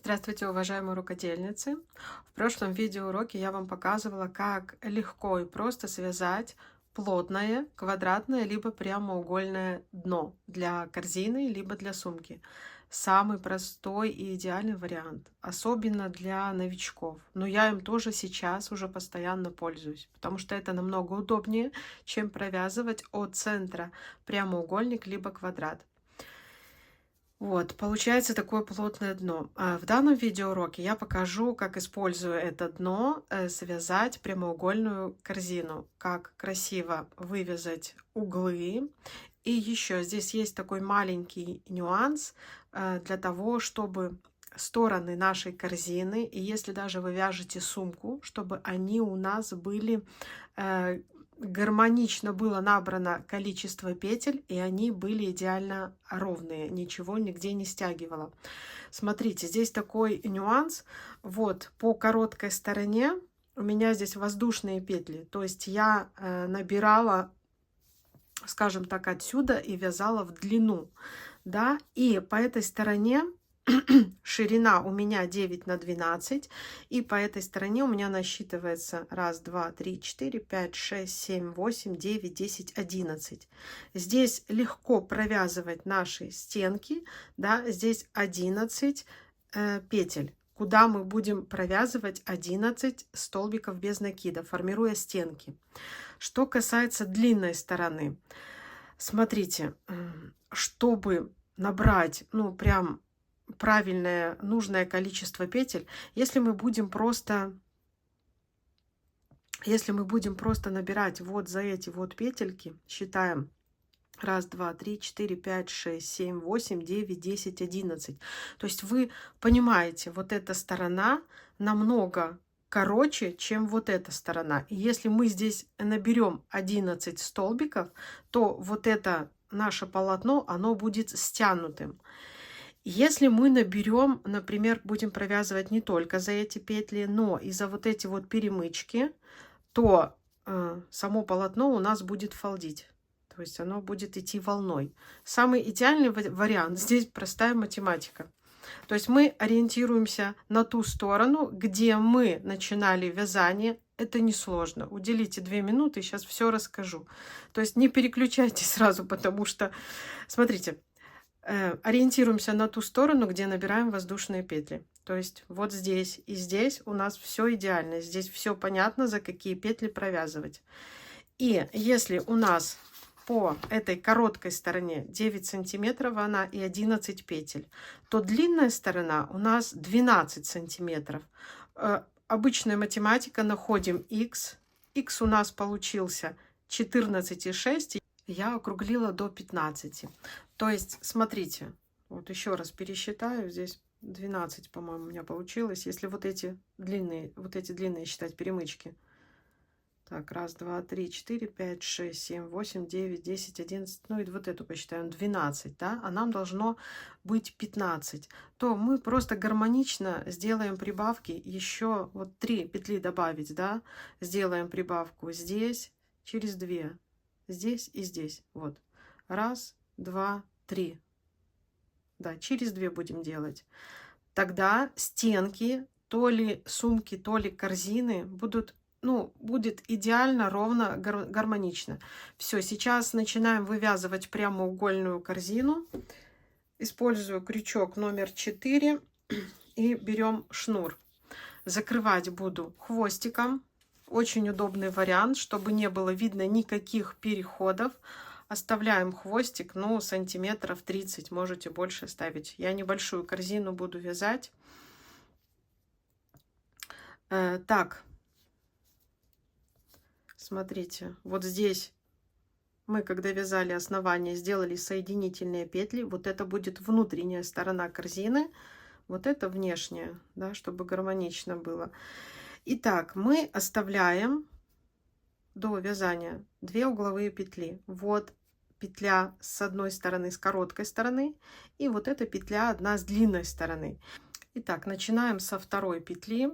Здравствуйте, уважаемые рукодельницы! В прошлом видеоуроке я вам показывала, как легко и просто связать плотное, квадратное, либо прямоугольное дно для корзины, либо для сумки. Самый простой и идеальный вариант, особенно для новичков. Но я им тоже сейчас уже постоянно пользуюсь, потому что это намного удобнее, чем провязывать от центра прямоугольник, либо квадрат. Вот, получается такое плотное дно. В данном видеоуроке я покажу, как, используя это дно, связать прямоугольную корзину, как красиво вывязать углы. И еще здесь есть такой маленький нюанс для того, чтобы стороны нашей корзины, и если даже вы вяжете сумку, чтобы они у нас были гармонично было набрано количество петель, и они были идеально ровные, ничего нигде не стягивало. Смотрите, здесь такой нюанс. Вот по короткой стороне у меня здесь воздушные петли, то есть я набирала, скажем так, отсюда и вязала в длину, да, и по этой стороне ширина у меня 9 на 12, и по этой стороне у меня насчитывается 1, 2, 3, 4, 5, 6, 7, 8, 9, 10, 11. Здесь легко провязывать наши стенки, да, здесь 11 петель, куда мы будем провязывать 11 столбиков без накида, формируя стенки. Что касается длинной стороны, смотрите, чтобы набрать, ну, прям правильное, нужное количество петель, если мы будем просто набирать вот за эти вот петельки, считаем 1, 2, 3, 4, 5, 6, 7, 8, 9, 10, 11. То есть вы понимаете, вот эта сторона намного короче, чем вот эта сторона. И если мы здесь наберем 11 столбиков, то вот это наше полотно, оно будет стянутым. Если мы наберем, например, будем провязывать не только за эти петли, но и за вот эти вот перемычки, то само полотно у нас будет фалдить. То есть оно будет идти волной. Самый идеальный вариант здесь простая математика. То есть мы ориентируемся на ту сторону, где мы начинали вязание. Это несложно. Уделите 2 минуты, сейчас все расскажу. То есть не переключайтесь сразу, потому что, смотрите, ориентируемся на ту сторону, где набираем воздушные петли. То есть вот здесь и здесь у нас все идеально. Здесь все понятно, за какие петли провязывать. И если у нас по этой короткой стороне 9 сантиметров она и 11 петель, то длинная сторона у нас 12 сантиметров. Обычная математика, находим x. X у нас получился 14,6. Я округлила до 15. То есть, смотрите, вот еще раз пересчитаю, здесь 12, по-моему, у меня получилось. Если вот эти длинные считать перемычки. Так, 1, 2, 3, 4, 5, 6, 7, 8, 9, 10, 11, ну и вот эту посчитаем, 12, да, а нам должно быть 15, то мы просто гармонично сделаем прибавки, еще вот 3 петли добавить, да, сделаем прибавку здесь, через 2, здесь и здесь, вот, 1, 2, 3, да, через 2 будем делать. Тогда стенки, то ли сумки, то ли корзины будут, ну, будет идеально, ровно, гармонично. Все, сейчас начинаем вывязывать прямоугольную корзину. Использую крючок номер 4 и берем шнур. Закрывать буду хвостиком. Очень удобный вариант, чтобы не было видно никаких переходов. Оставляем хвостик, ну, сантиметров 30, можете больше ставить. Я небольшую корзину буду вязать. Так, смотрите, вот здесь мы, когда вязали основание, сделали соединительные петли. Вот это будет внутренняя сторона корзины, вот это внешняя, да, чтобы гармонично было. Итак, мы оставляем до вязания 2 угловые петли. Вот петля с одной стороны, с короткой стороны, и вот эта петля одна с длинной стороны. Итак, начинаем со второй петли,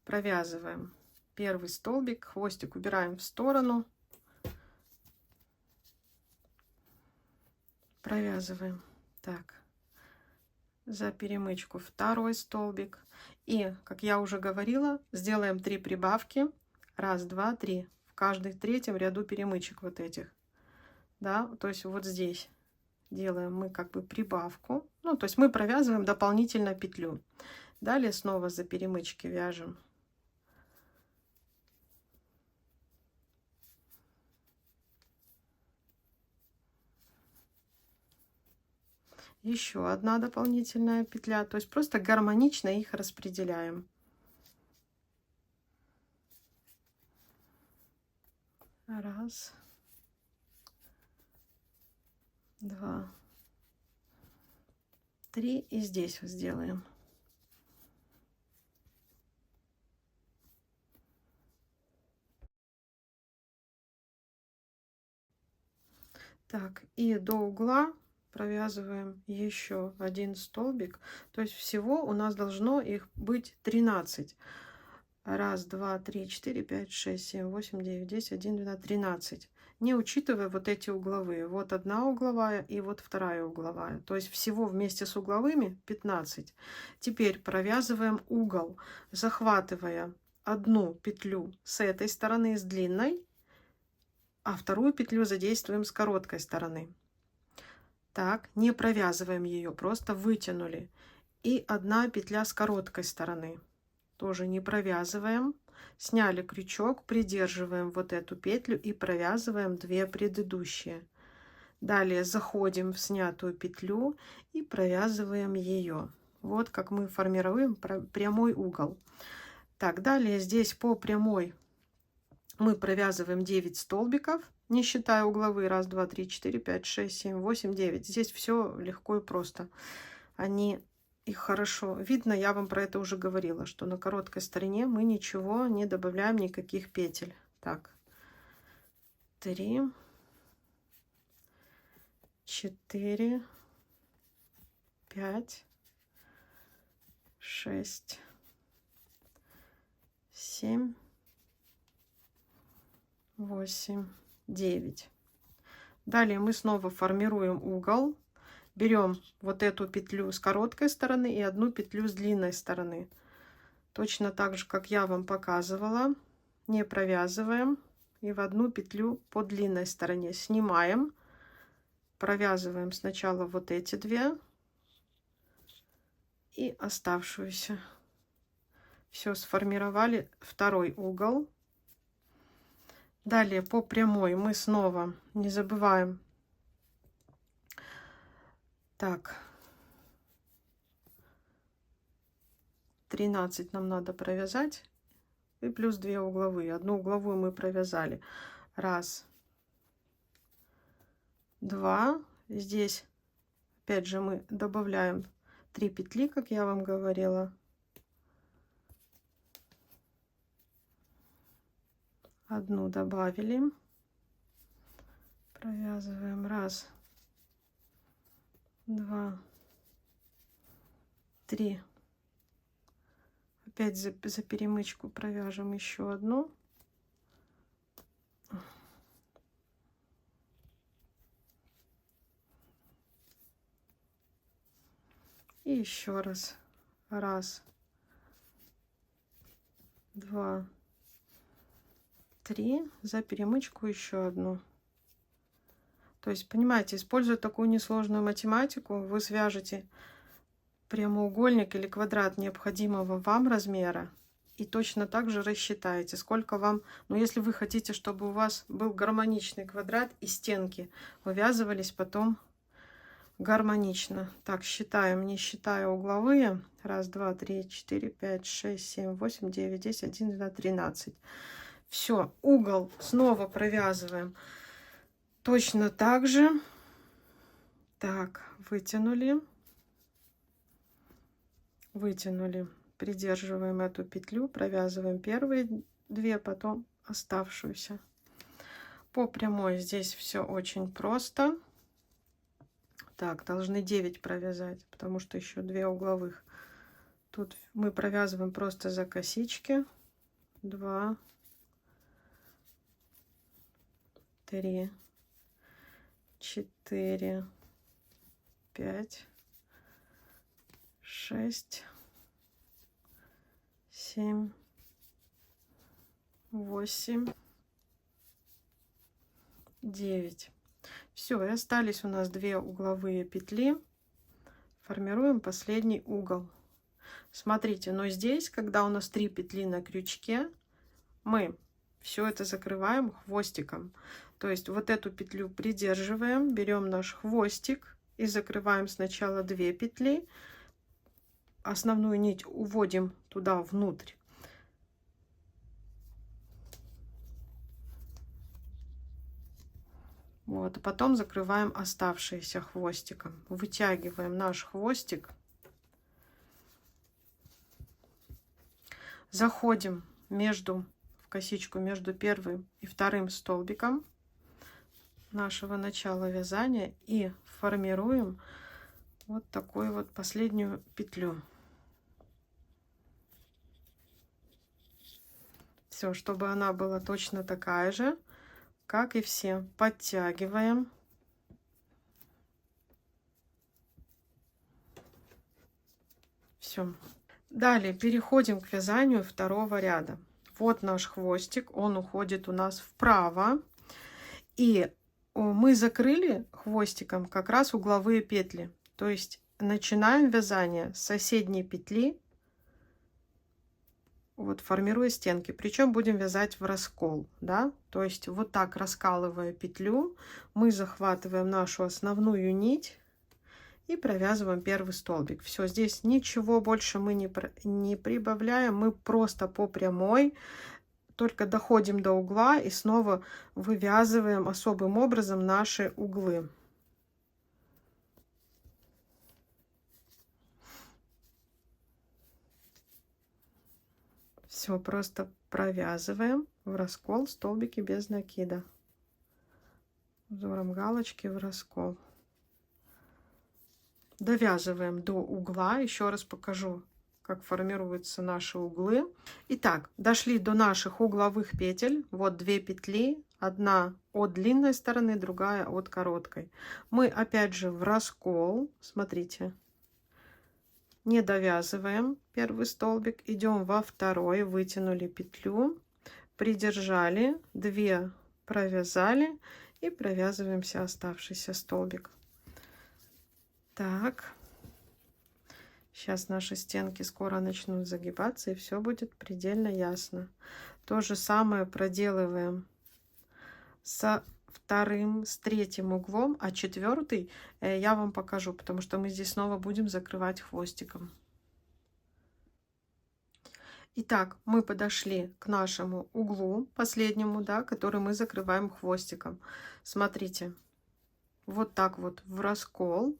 провязываем первый столбик, хвостик убираем в сторону, провязываем. Так, за перемычку второй столбик. И, как я уже говорила, сделаем 3 прибавки. Раз, два, три. В каждый третьем ряду перемычек вот этих. Да, то есть вот здесь делаем мы как бы прибавку. Ну, то есть мы провязываем дополнительно петлю. Далее снова за перемычки вяжем. Еще одна дополнительная петля. То есть просто гармонично их распределяем. Раз, два, три. И здесь сделаем. Так, и до угла провязываем еще один столбик. То есть всего у нас должно их быть 13. Раз, два, три, четыре, пять, шесть, семь, восемь, девять, десять, 11, 12, 13. Не учитывая вот эти угловые. Вот одна угловая и вот вторая угловая. То есть всего вместе с угловыми 15. Теперь провязываем угол, захватывая одну петлю с этой стороны, с длинной, а вторую петлю задействуем с короткой стороны. Так, не провязываем ее, просто вытянули. И одна петля с короткой стороны. Тоже не провязываем. Сняли крючок, придерживаем вот эту петлю и провязываем 2 предыдущие. Далее заходим в снятую петлю и провязываем ее. Вот как мы формируем прямой угол. Так, далее здесь по прямой мы провязываем 9 столбиков, не считая угловые. Раз, два, три, четыре, пять, шесть, семь, восемь, 9. Здесь все легко и просто. Их хорошо видно, я вам про это уже говорила, что на короткой стороне мы ничего не добавляем, никаких петель. Так, 3, 4, 5, 6, 7, 8, 9. Далее мы снова формируем угол. Берем вот эту петлю с короткой стороны и одну петлю с длинной стороны. Точно так же, как я вам показывала. Не провязываем. И в одну петлю по длинной стороне снимаем. Провязываем сначала вот эти 2 и оставшуюся. Все, сформировали второй угол. Далее по прямой мы снова не забываем. Так, 13 нам надо провязать. И плюс 2 угловые. Одну угловую мы провязали. Раз, два. Здесь опять же мы добавляем 3 петли, как я вам говорила. Одну добавили. Провязываем. Раз, два, три. Опять за перемычку провяжем еще одну. И еще раз. Раз, два, три. За перемычку еще одну. То есть, понимаете, используя такую несложную математику, вы свяжете прямоугольник или квадрат необходимого вам размера и точно так же рассчитаете, сколько вам, но если вы хотите, чтобы у вас был гармоничный квадрат и стенки вывязывались потом гармонично. Так, считаем, не считая угловые. Раз, два, три, четыре, пять, шесть, семь, восемь, девять, 10, 11, 12, 13. Все, угол снова провязываем точно так же. Так, вытянули. Вытянули, придерживаем эту петлю, провязываем первые 2, потом оставшуюся. По прямой здесь все очень просто. Так, должны 9 провязать, потому что еще 2 угловых. Тут мы провязываем просто за косички. 2, 3, 4, 5, 6, 7, 8, 9. Все, и остались у нас 2 угловые петли. Формируем последний угол. Смотрите, но здесь, когда у нас 3 петли на крючке, мы все это закрываем хвостиком. То есть вот эту петлю придерживаем, берем наш хвостик и закрываем сначала 2 петли. Основную нить уводим туда внутрь. Вот, а потом закрываем оставшиеся хвостиком. Вытягиваем наш хвостик. Заходим в косичку между первым и вторым столбиком нашего начала вязания и формируем вот такую вот последнюю петлю. Все, чтобы она была точно такая же, как и все. Подтягиваем. Все. Далее переходим к вязанию второго ряда. Вот наш хвостик, он уходит у нас вправо. И мы закрыли хвостиком как раз угловые петли. То есть начинаем вязание с соседней петли, вот формируя стенки. Причем будем вязать в раскол, да? То есть вот так, раскалывая петлю, мы захватываем нашу основную нить и провязываем первый столбик. Все, здесь ничего больше мы не прибавляем, мы просто по прямой только доходим до угла и снова вывязываем особым образом наши углы. Все, просто провязываем в раскол столбики без накида. Узором галочки в раскол. Довязываем до угла. Еще раз покажу, как формируются наши углы. Итак, дошли до наших угловых петель. Вот 2 петли. Одна от длинной стороны, другая от короткой. Мы опять же в раскол. Смотрите. Не довязываем первый столбик. Идем во второй. Вытянули петлю. Придержали. 2 провязали. И провязываем оставшийся столбик. Так, сейчас наши стенки скоро начнут загибаться, и все будет предельно ясно. То же самое проделываем со вторым, с третьим углом, а четвертый я вам покажу, потому что мы здесь снова будем закрывать хвостиком. Итак, мы подошли к нашему углу последнему, да, который мы закрываем хвостиком. Смотрите, вот так вот в раскол.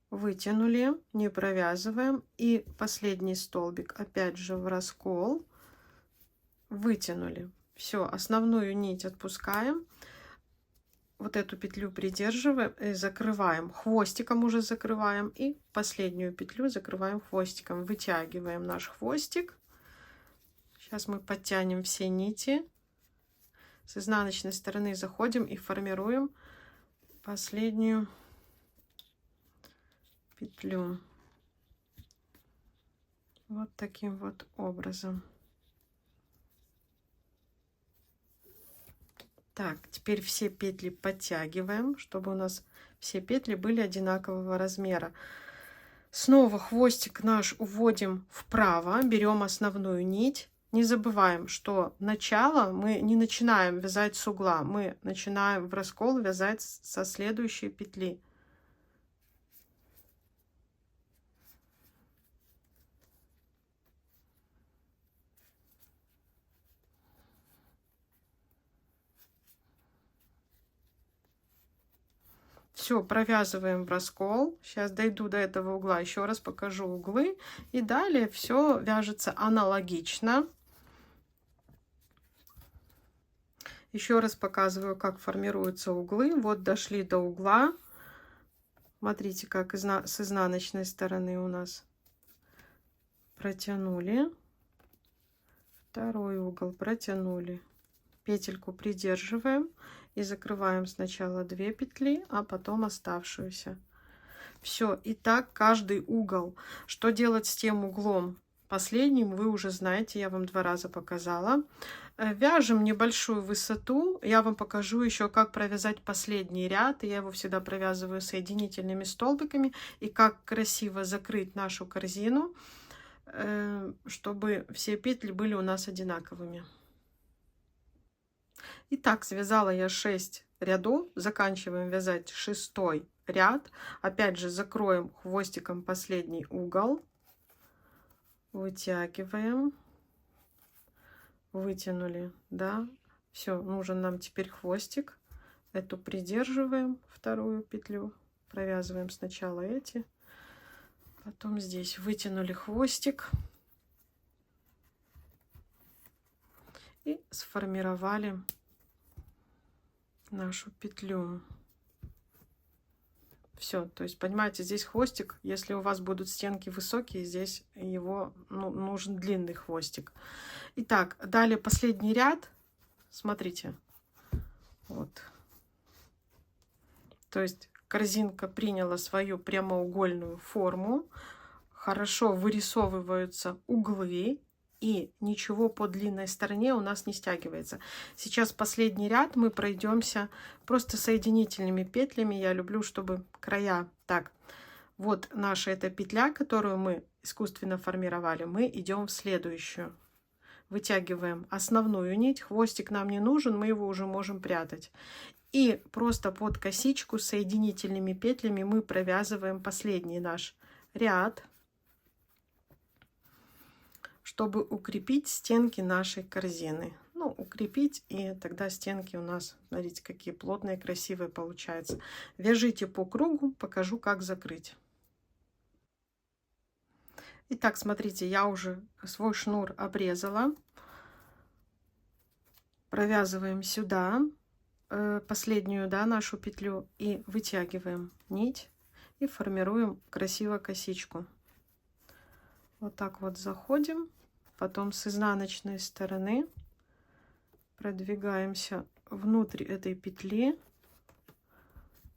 Вытянули, не провязываем, и последний столбик опять же в раскол, вытянули. Все, основную нить отпускаем, вот эту петлю придерживаем, закрываем хвостиком, уже закрываем, и последнюю петлю закрываем хвостиком. Вытягиваем наш хвостик. Сейчас мы подтянем все нити, с изнаночной стороны заходим и формируем последнюю петлю вот таким вот образом. Так, теперь все петли подтягиваем, чтобы у нас все петли были одинакового размера. Снова хвостик наш уводим вправо, берем основную нить. Не забываем, что начало мы не начинаем вязать с угла, мы начинаем в раскол вязать со следующей петли. Все, провязываем в раскол. Сейчас дойду до этого угла, еще раз покажу углы. И далее все вяжется аналогично. Еще раз показываю, как формируются углы. Вот дошли до угла. Смотрите, как с изнаночной стороны у нас протянули. Второй угол протянули. Петельку придерживаем и закрываем сначала 2 петли, а потом оставшуюся. Все, и так каждый угол. Что делать с тем углом последним, вы уже знаете, я вам 2 раза показала. Вяжем небольшую высоту. Я вам покажу еще, как провязать последний ряд. Я его всегда провязываю соединительными столбиками. И как красиво закрыть нашу корзину, чтобы все петли были у нас одинаковыми. Итак, связала я 6 рядов. Заканчиваем вязать 6-й ряд. Опять же закроем хвостиком последний угол. Вытягиваем. Вытянули, да. Все, нужен нам теперь хвостик. Эту придерживаем, вторую петлю. Провязываем сначала эти. Потом здесь вытянули хвостик. И сформировали нашу петлю. Все, то есть, понимаете, здесь хвостик, если у вас будут стенки высокие, здесь его нужен длинный хвостик. Итак, далее последний ряд, смотрите, вот. То есть корзинка приняла свою прямоугольную форму, хорошо вырисовываются углы, и ничего по длинной стороне у нас не стягивается. Сейчас последний ряд мы пройдемся просто соединительными петлями. Я люблю, чтобы края... Так, вот наша эта петля, которую мы искусственно формировали. Мы идем в следующую. Вытягиваем основную нить. Хвостик нам не нужен, мы его уже можем прятать. И просто под косичку соединительными петлями мы провязываем последний наш ряд, чтобы укрепить стенки нашей корзины. Ну, укрепить, и тогда стенки у нас, смотрите, какие плотные, красивые получаются. Вяжите по кругу, покажу, как закрыть. Итак, смотрите, я уже свой шнур обрезала. Провязываем сюда последнюю, да, нашу петлю и вытягиваем нить и формируем красиво косичку. Вот так вот заходим, потом с изнаночной стороны продвигаемся внутрь этой петли,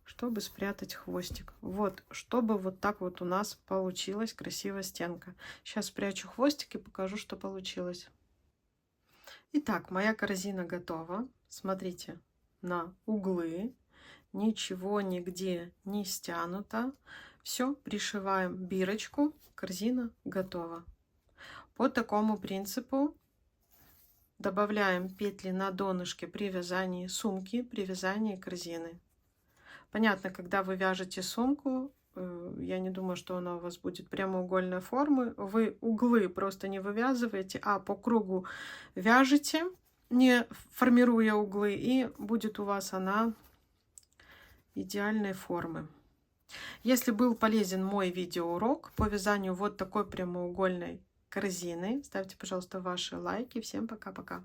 чтобы спрятать хвостик. Вот, чтобы вот так вот у нас получилась красивая стенка. Сейчас спрячу хвостик и покажу, что получилось. Итак, моя корзина готова. Смотрите на углы. Ничего нигде не стянуто. Все, пришиваем бирочку. Корзина готова. По такому принципу добавляем петли на донышке при вязании сумки, при вязании корзины. Понятно, когда вы вяжете сумку, я не думаю, что она у вас будет прямоугольной формы. Вы углы просто не вывязываете, а по кругу вяжете, не формируя углы, и будет у вас она идеальной формы. Если был полезен мой видеоурок по вязанию вот такой прямоугольной корзины, ставьте, пожалуйста, ваши лайки. Всем пока-пока.